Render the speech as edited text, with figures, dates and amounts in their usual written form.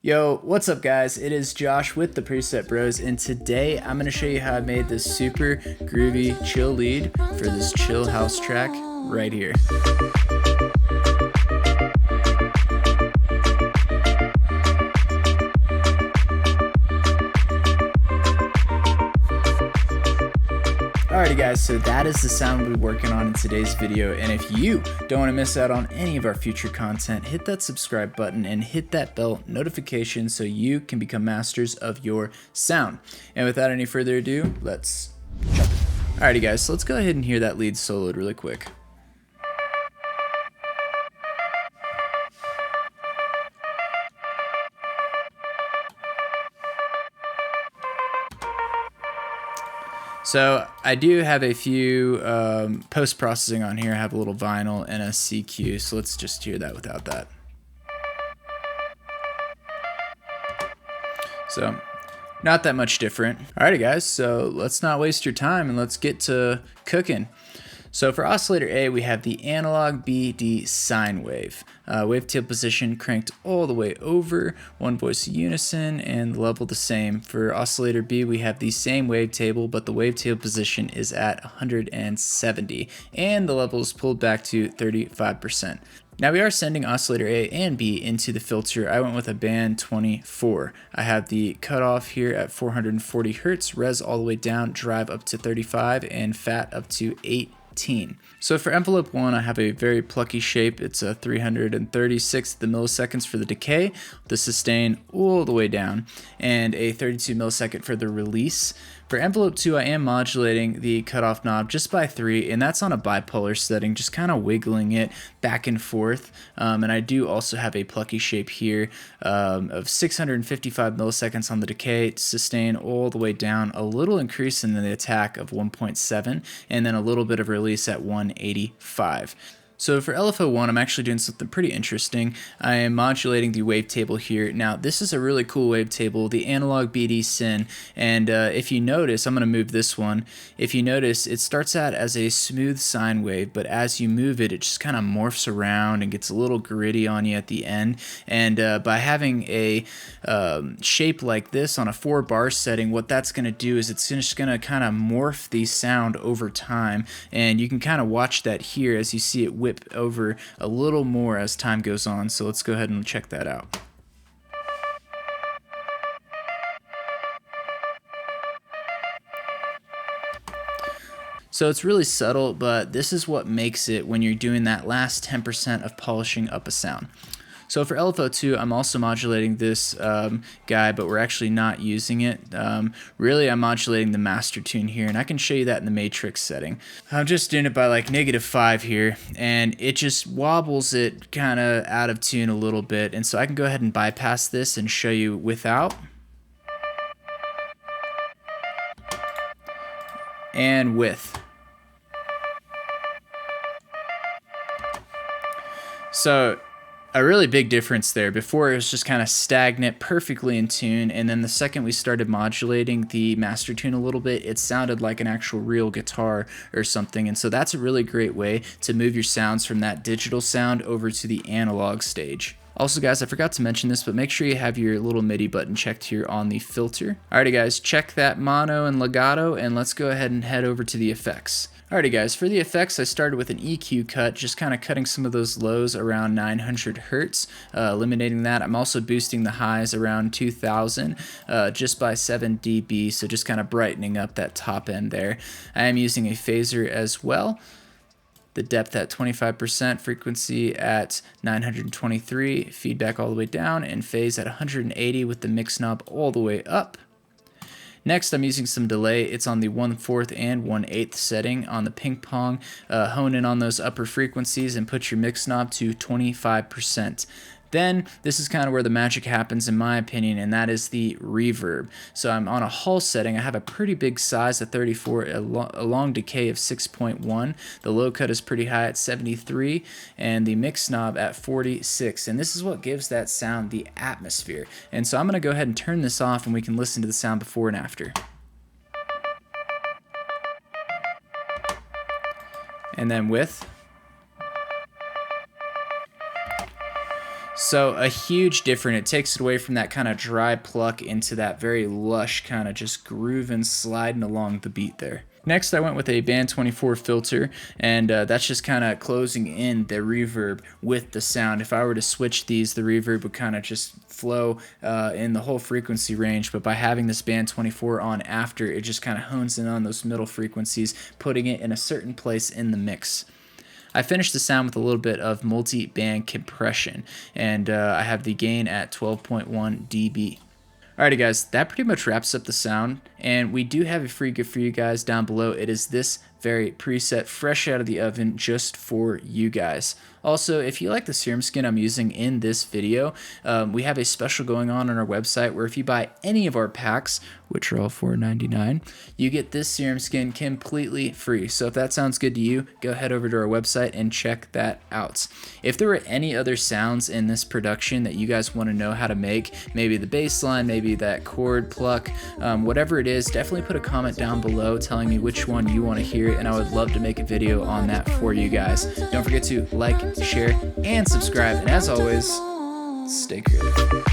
Yo, what's up guys? It is Josh with the Preset Bros, and today I'm going to show you how I made this super groovy chill lead for this chill house track right here. Alrighty guys, so that is the sound we'll be working on in today's video, and if you don't want to miss out on any of our future content, hit that subscribe button and hit that bell notification so you can become masters of your sound. And without any further ado, let's jump in. Alrighty guys, so let's go ahead and hear that lead soloed really quick. So I do have a few post-processing on here. I have a little vinyl and a CQ, so let's just hear that without that. So not that much different. Alrighty guys, so let's not waste your time and let's get to cooking. So for oscillator A, we have the analog BD sine wave. Wavetable position cranked all the way over, one voice unison, and the level the same. For oscillator B, we have the same wavetable, but the wavetable position is at 170, and the level is pulled back to 35%. Now we are sending oscillator A and B into the filter. I went with a band 24. I have the cutoff here at 440 Hertz, res all the way down, drive up to 35, and fat up to 8. So for envelope 1, I have a very plucky shape. It's a 336th the milliseconds for the decay, the sustain all the way down, and a 32 millisecond for the release. For envelope 2, I am modulating the cutoff knob just by 3, and that's on a bipolar setting, just kind of wiggling it back and forth. And I do also have a plucky shape here of 655 milliseconds on the decay, sustain all the way down, a little increase in the attack of 1.7, and then a little bit of release at 185. So for LFO1, I'm actually doing something pretty interesting. I am modulating the wavetable here. Now, this is a really cool wavetable, the analog BD syn, and if you notice, I'm going to move this one. If you notice, it starts out as a smooth sine wave, but as you move it, it just kind of morphs around and gets a little gritty on you at the end. And by having a shape like this on a 4-bar setting, what that's going to do is it's just going to kind of morph the sound over time, and you can kind of watch that here as you see it whip over a little more as time goes on. So let's go ahead and check that out. So it's really subtle, but this is what makes it when you're doing that last 10% of polishing up a sound. So for LFO2, I'm also modulating this guy, but we're actually not using it. Really, I'm modulating the master tune here, and I can show you that in the matrix setting. I'm just doing it by like -5 here, and it just wobbles it kind of out of tune a little bit. And so I can go ahead and bypass this and show you without and with. So a really big difference there. Before it was just kind of stagnant, perfectly in tune, and then the second we started modulating the master tune a little bit, it sounded like an actual real guitar or something. And so that's a really great way to move your sounds from that digital sound over to the analog stage. Also guys, I forgot to mention this, but make sure you have your little MIDI button checked here on the filter. Alrighty guys, check that mono and legato, and let's go ahead and head over to the effects. Alrighty guys, for the effects, I started with an EQ cut, just kind of cutting some of those lows around 900 Hertz, eliminating that. I'm also boosting the highs around 2000 just by 7 dB, so just kind of brightening up that top end there. I am using a phaser as well. The depth at 25%, frequency at 923, feedback all the way down, and phase at 180 with the mix knob all the way up. Next, I'm using some delay. It's on the 1/4 and 1/8 setting on the ping pong. Hone in on those upper frequencies and put your mix knob to 25%. Then this is kind of where the magic happens in my opinion, and that is the reverb. So I'm on a Hall setting. I have a pretty big size at 34, a long decay of 6.1. The low cut is pretty high at 73, and the mix knob at 46. And this is what gives that sound the atmosphere. And so I'm going to go ahead and turn this off, and we can listen to the sound before and after. And then with. So a huge difference. It takes it away from that kind of dry pluck into that very lush kind of just grooving, sliding along the beat there. Next, I went with a Band 24 filter, and that's just kind of closing in the reverb with the sound. If I were to switch these, the reverb would kind of just flow in the whole frequency range, but by having this Band 24 on after, it just kind of hones in on those middle frequencies, putting it in a certain place in the mix. I finished the sound with a little bit of multi-band compression, and I have the gain at 12.1 dB. Alrighty guys, that pretty much wraps up the sound, and we do have a free gift for you guys down below. It is this very preset, fresh out of the oven, just for you guys. Also, if you like the Serum Skin I'm using in this video, we have a special going on our website where if you buy any of our packs, which are all $4.99, you get this Serum Skin completely free. So if that sounds good to you, go head over to our website and check that out. If there were any other sounds in this production that you guys want to know how to make, maybe the bass line, maybe that chord pluck, whatever it is, definitely put a comment down below telling me which one you want to hear, and I would love to make a video on that for you guys. Don't forget to like, share, and subscribe, and as always, stay creative.